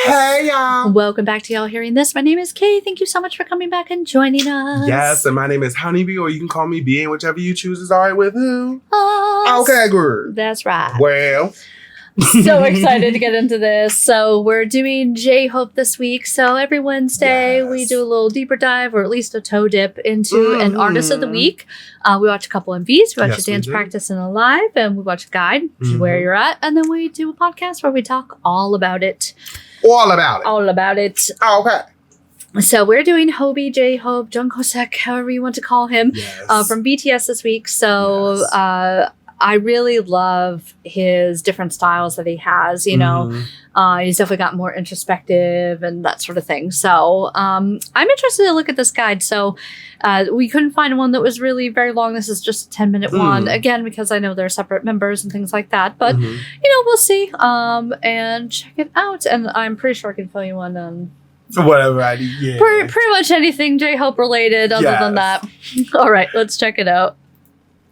Hey, y'all. Welcome back to Y'all Hearing This. My name is Kay. Thank you so much for coming back and joining us. Yes, and my name is Honeybee, or you can call me B, and whichever you choose is all right with who? Us. Okay, good. That's right. Well. So excited to get into this. So we're doing J-Hope this week. So every Wednesday we do a little deeper dive, or at least a toe dip into an artist of the week. We watch a couple MVs, we watch a dance practice and a live, and we watch a guide, which is where you're at. And then we do a podcast where we talk all about it. All about it. All about it. Okay. So we're doing Hobie, J-Hope, Jungkook, however you want to call him, from BTS this week. So I really love his different styles that he has. You know, he's definitely got more introspective and that sort of thing. So I'm interested to look at this guide. So we couldn't find one that was really very long. This is just a 10-minute one. Again, because I know they're separate members and things like that. But, you know, we'll see and check it out. And I'm pretty sure I can fill you in on whatever I do. Yeah. Pretty much anything J-Hope related other than that. All right, let's check it out.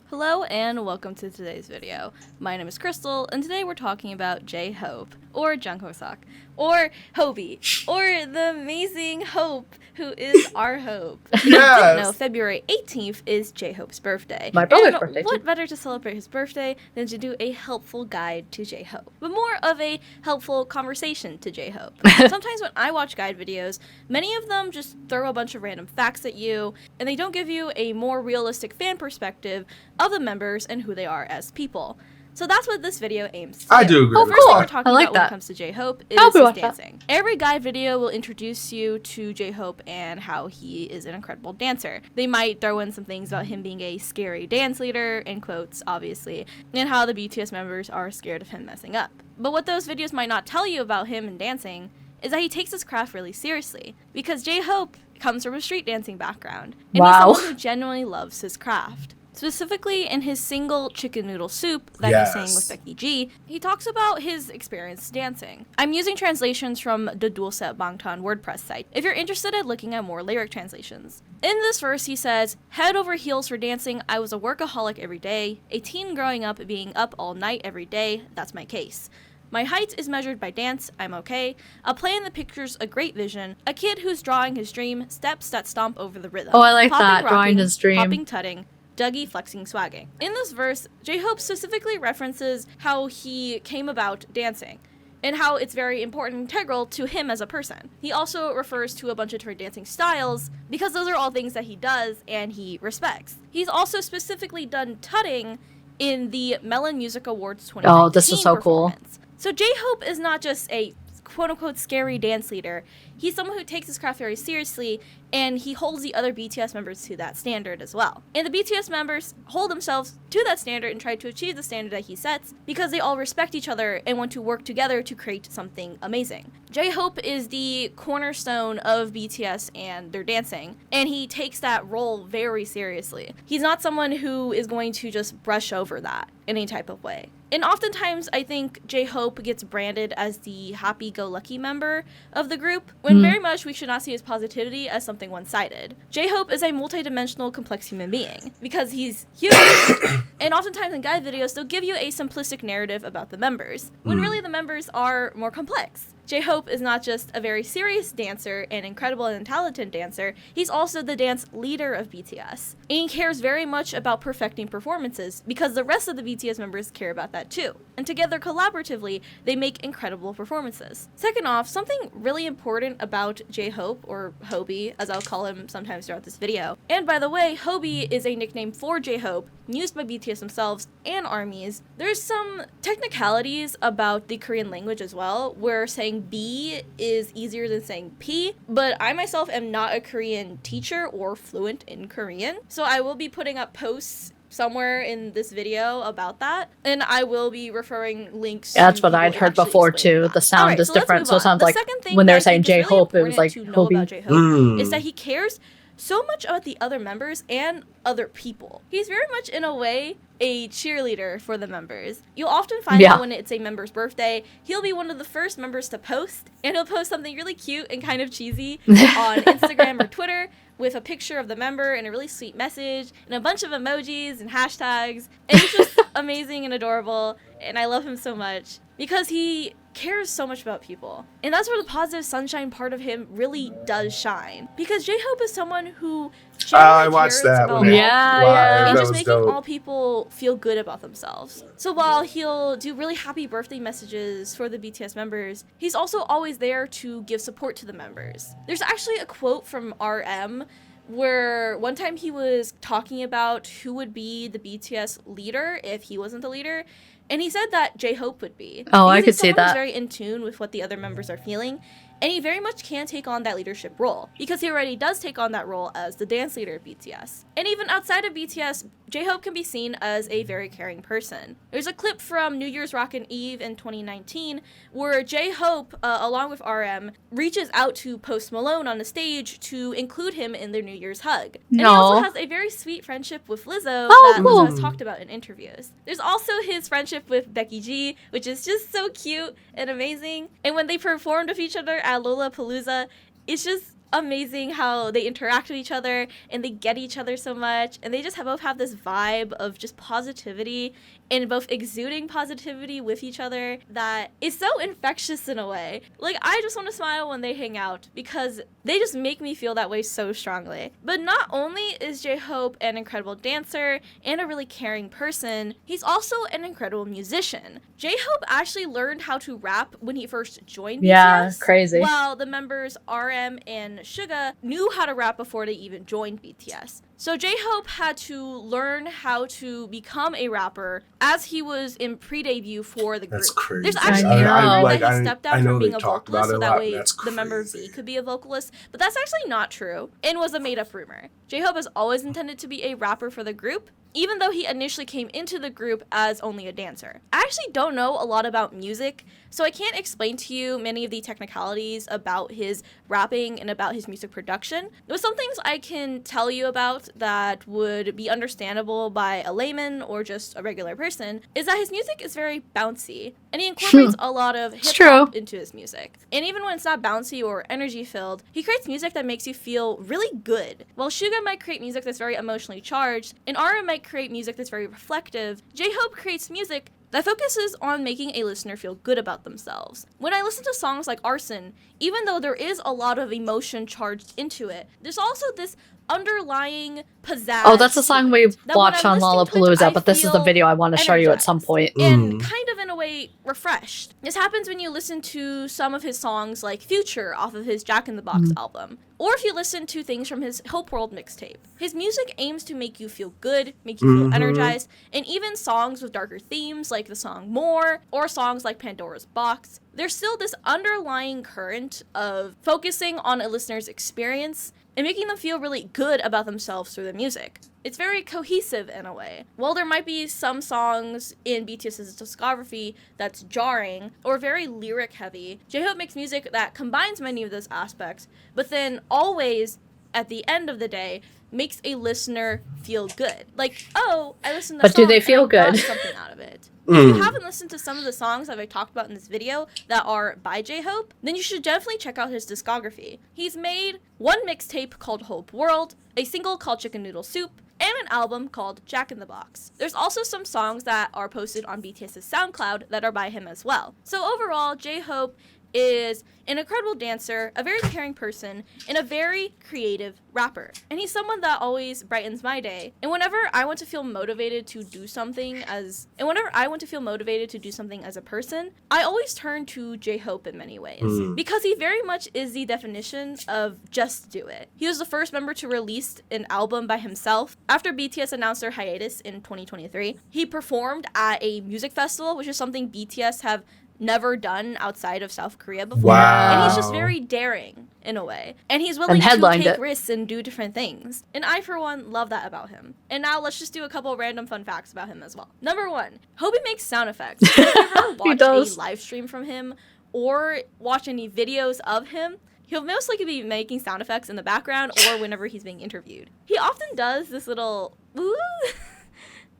Hello and welcome to today's video. My name is Crystal, and today we're talking about J-Hope, or Jungkook, or Hobie, or the amazing Hope, who is our Hope. If you didn't know, February 18th is J-Hope's birthday. My brother's birthday, what better to celebrate his birthday than to do a helpful guide to J-Hope, but more of a helpful conversation to J-Hope. Sometimes when I watch guide videos, many of them just throw a bunch of random facts at you, and they don't give you a more realistic fan perspective of the members and who they are as people. So that's what this video aims to do. I do agree. The first thing we're talking about when it comes to J-Hope is his dancing. Every guide video will introduce you to J-Hope and how he is an incredible dancer. They might throw in some things about him being a scary dance leader, in quotes, obviously, and how the BTS members are scared of him messing up. But what those videos might not tell you about him and dancing is that he takes his craft really seriously, because J-Hope comes from a street dancing background, and he's someone who genuinely loves his craft. Specifically in his single Chicken Noodle Soup that he sang with Becky G, he talks about his experience dancing. I'm using translations from the Dulce Bangtan WordPress site, if you're interested in looking at more lyric translations. In this verse, he says, "Head over heels for dancing, I was a workaholic every day, a teen growing up being up all night every day, that's my case. My height is measured by dance, I'm okay. A play in the picture's a great vision. A kid who's drawing his dream, steps that stomp over the rhythm. Oh, I like Popping, that, rocking, drawing his dream. Popping, tutting. Dougie flexing swagging." In this verse, J-Hope specifically references how he came about dancing and how it's very important and integral to him as a person. He also refers to a bunch of different dancing styles because those are all things that he does and he respects. He's also specifically done tutting in the Melon Music Awards 2019. Oh, this is so cool. So J-Hope is not just a quote-unquote scary dance leader. He's someone who takes his craft very seriously, and he holds the other BTS members to that standard as well. And the BTS members hold themselves to that standard and try to achieve the standard that he sets because they all respect each other and want to work together to create something amazing. J-Hope is the cornerstone of BTS and their dancing, and he takes that role very seriously. He's not someone who is going to just brush over that in any type of way. And oftentimes, I think J-Hope gets branded as the happy-go-lucky member of the group, when very much we should not see his positivity as something one-sided. J-Hope is a multidimensional, complex human being, because he's human. And oftentimes in guide videos, they'll give you a simplistic narrative about the members, when really the members are more complex. J-Hope is not just a very serious dancer and incredible and talented dancer, he's also the dance leader of BTS. And he cares very much about perfecting performances because the rest of the BTS members care about that too. And together collaboratively, they make incredible performances. Second off, something really important about J-Hope, or Hobie, as I'll call him sometimes throughout this video. And by the way, Hobie is a nickname for J-Hope, used by BTS themselves and ARMYs. There's some technicalities about the Korean language as well, where saying B is easier than saying P, but I myself am not a Korean teacher or fluent in Korean, so I will be putting up posts somewhere in this video about that, and I will be referring links. Yeah, that's what I'd heard before too. The sound is different, so it sounds like when they're saying J-Hope, it was like Hobie. Is that he cares so much about the other members and other people. He's very much, in a way, a cheerleader for the members. You'll often find that when it's a member's birthday, he'll be one of the first members to post, and he'll post something really cute and kind of cheesy on Instagram or Twitter with a picture of the member and a really sweet message and a bunch of emojis and hashtags. And it's just amazing and adorable, and I love him so much because he cares so much about people. And that's where the positive sunshine part of him really does shine. Because J-Hope is someone who I genuinely watched cares that about one. all Yeah, people yeah. and That just was making dope. all people feel good about themselves. So while he'll do really happy birthday messages for the BTS members, he's also always there to give support to the members. There's actually a quote from RM where one time he was talking about who would be the BTS leader if he wasn't the leader, and he said that J-Hope would be. Oh, I Because could he's see someone who's that. very in tune with what the other members are feeling, and he very much can take on that leadership role, because he already does take on that role as the dance leader of BTS. And even outside of BTS, J-Hope can be seen as a very caring person. There's a clip from New Year's Rockin' Eve in 2019 where J-Hope, along with RM, reaches out to Post Malone on the stage to include him in their New Year's hug. And he also No. has a very sweet friendship with Lizzo Oh, that cool. Lizzo has talked about in interviews. There's also his friendship with Becky G, which is just so cute and amazing. And when they performed with each other at Lollapalooza, it's just amazing how they interact with each other and they get each other so much, and they just both have this vibe of just positivity and both exuding positivity with each other that is so infectious in a way. Like, I just want to smile when they hang out because they just make me feel that way so strongly. But not only is J-Hope an incredible dancer and a really caring person, he's also an incredible musician. J-Hope actually learned how to rap when he first joined Yeah, BTS. crazy. While the members RM and Suga knew how to rap before they even joined BTS. So J-Hope had to learn how to become a rapper as he was in pre-debut for the group. That's crazy. There's actually I a know. rumor Like, that he I stepped down know from they being a talked about vocalist it so a that lot, way and that's the member V crazy. could be a vocalist, but that's actually not true and was a made-up rumor. J-Hope has always intended to be a rapper for the group, even though he initially came into the group as only a dancer. I actually don't know a lot about music, so I can't explain to you many of the technicalities about his rapping and about his music production. There's some things I can tell you about that would be understandable by a layman or just a regular person, is that his music is very bouncy, and he incorporates a lot of It's hip-hop true. into his music. And even when it's not bouncy or energy-filled, he creates music that makes you feel really good. While Suga might create music that's very emotionally charged, and RM might create music that's very reflective, J-Hope creates music that focuses on making a listener feel good about themselves. When I listen to songs like Arson, even though there is a lot of emotion charged into it, there's also this underlying pizzazz. Oh, that's a song to we it, that when watched I'm on listening to it, Lollapalooza, I but this is the feel video I want to show you at some energized point. and kind of in a way refreshed. This happens when you listen to some of his songs like Future off of his Jack in the Box album, or if you listen to things from his Hope World mixtape. His music aims to make you feel good, make you feel energized, and even songs with darker themes like the song More or songs like Pandora's Box, there's still this underlying current of focusing on a listener's experience and making them feel really good about themselves through the music. It's very cohesive in a way. While there might be some songs in BTS's discography that's jarring or very lyric heavy, J-Hope makes music that combines many of those aspects, but then always, at the end of the day, makes a listener feel good. Like, oh, I listened to But that song do they feel and I got good? something out of it. If you haven't listened to some of the songs that I talked about in this video that are by J-Hope, then you should definitely check out his discography. He's made one mixtape called Hope World, a single called Chicken Noodle Soup, and an album called Jack in the Box. There's also some songs that are posted on BTS's SoundCloud that are by him as well. So overall, J-Hope is an incredible dancer, a very caring person, and a very creative rapper. And he's someone that always brightens my day. And whenever I want to feel motivated to do something as a person, I always turn to J-Hope in many ways. Because he very much is the definition of just do it. He was the first member to release an album by himself. After BTS announced their hiatus in 2023, he performed at a music festival, which is something BTS have never done outside of South Korea before. Wow. And he's just very daring in a way. And he's willing to headlined take it. risks and do different things. And I, for one, love that about him. And now let's just do a couple random fun facts about him as well. Number one, Hobie makes sound effects. So if you ever watch does. a live stream from him or watch any videos of him, he'll most likely be making sound effects in the background or whenever he's being interviewed. He often does this little ooh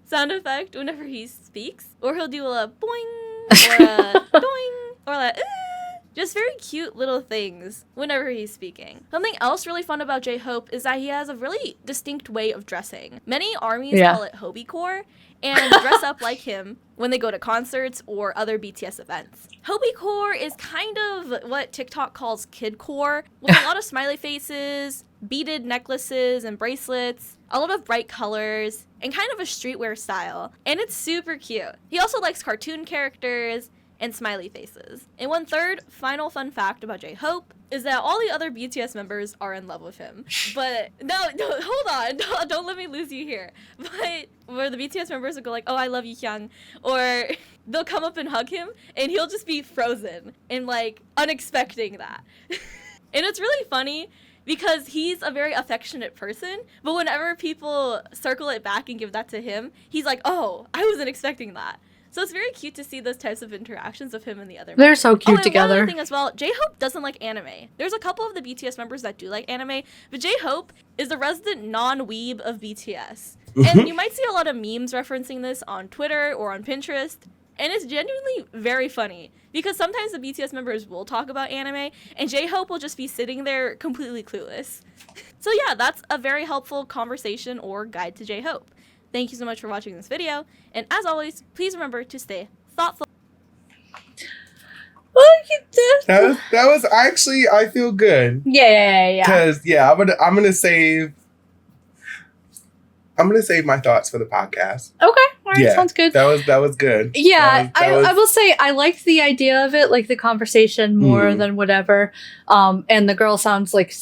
sound effect whenever he speaks. Or he'll do a boing or a doing or a Just very cute little things whenever he's speaking. Something else really fun about J-Hope is that he has a really distinct way of dressing. Many armies call it Hobiecore and dress up like him when they go to concerts or other BTS events. Hobiecore is kind of what TikTok calls kidcore, with a lot of smiley faces, beaded necklaces and bracelets, a lot of bright colors, and kind of a streetwear style. And it's super cute. He also likes cartoon characters and smiley faces. And one third final fun fact about J-Hope is that all the other BTS members are in love with him. But no, hold on, don't let me lose you here. But where the BTS members will go like, oh, I love you, Hyung, or they'll come up and hug him, and he'll just be frozen and like unexpecting that. And it's really funny because he's a very affectionate person, but whenever people circle it back and give that to him, he's like, oh, I wasn't expecting that. So it's very cute to see those types of interactions of him and the other They're members. so cute together. One other thing as well, J-Hope doesn't like anime. There's a couple of the BTS members that do like anime, but J-Hope is the resident non-weeb of BTS. And you might see a lot of memes referencing this on Twitter or on Pinterest, and it's genuinely very funny because sometimes the BTS members will talk about anime, and J-Hope will just be sitting there completely clueless. So yeah, that's a very helpful conversation or guide to J-Hope. Thank you so much for watching this video, and as always, please remember to stay thoughtful. Look at this. That was actually, I feel good. Yeah. Because I'm gonna save my thoughts for the podcast. Okay, all right, sounds good. That was good. Yeah, I will say I liked the idea of it, like the conversation more than whatever. And the girl sounds like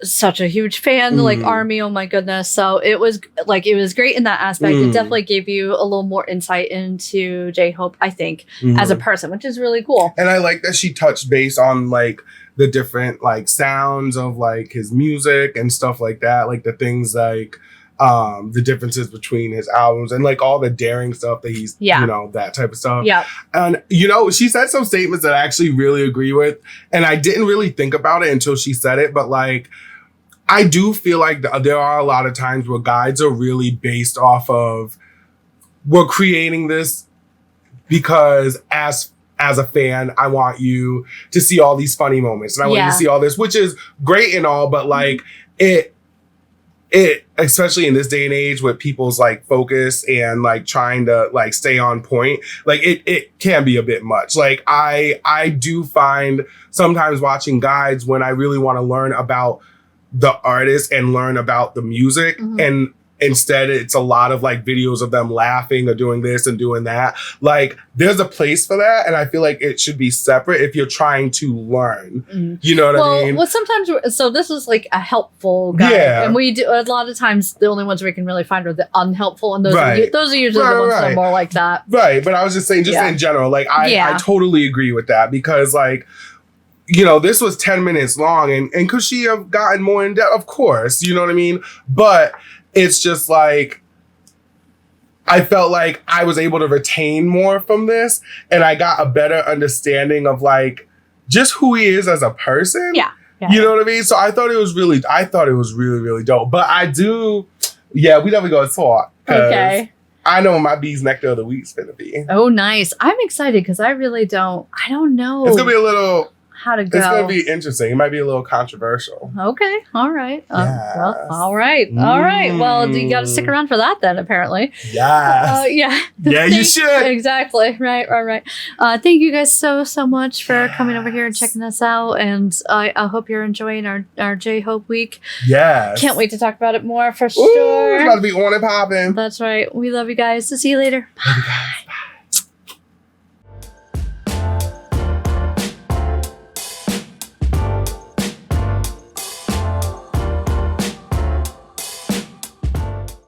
such a huge fan, like ARMY, oh my goodness. So it was great in that aspect. It definitely gave you a little more insight into J-Hope, I think, as a person, which is really cool. And I like that she touched base on like the different like sounds of like his music and stuff like that, like the things like the differences between his albums and like all the daring stuff that he's that type of stuff. Yeah. And she said some statements that I actually really agree with, and I didn't really think about it until she said it, but like I do feel like there are a lot of times where guides are really based off of, we're creating this because as a fan, I want you to see all these funny moments and I want you to see all this, which is great and all, but like it, especially in this day and age with people's like focus and like trying to like stay on point, like it can be a bit much. Like I do find sometimes watching guides when I really want to learn about the artist and learn about the music, and instead it's a lot of like videos of them laughing or doing this and doing that. Like there's a place for that, and I feel like it should be separate if you're trying to learn. You know what I mean? Well, sometimes so this is like a helpful guide, and we do a lot of times the only ones we can really find are the unhelpful, and those are usually the ones that are more like that. Right, but I was just saying, in general, like I totally agree with that because like, this was 10 minutes long, and could she have gotten more in depth? Of course, you know what I mean? But it's just like, I felt like I was able to retain more from this, and I got a better understanding of like just who he is as a person. Yeah. You know what I mean? So I thought it was really, really dope. But I do, we definitely gonna talk. Okay. I know what my bee's nectar of the week's gonna be. Oh, nice. I'm excited because I don't know. It's gonna be a little, how to go. It's going to be interesting. It might be a little controversial. Okay. All right. Yes. Well, all right. All right. Well, you got to stick around for that then, apparently. Yes. Yeah, you should. Exactly. Right. Thank you guys so much for coming over here and checking us out. And I hope you're enjoying our J-Hope week. Yes. Can't wait to talk about it more for Ooh, sure. It's about to be on and popping. That's right. We love you guys. So see you later. Love you guys.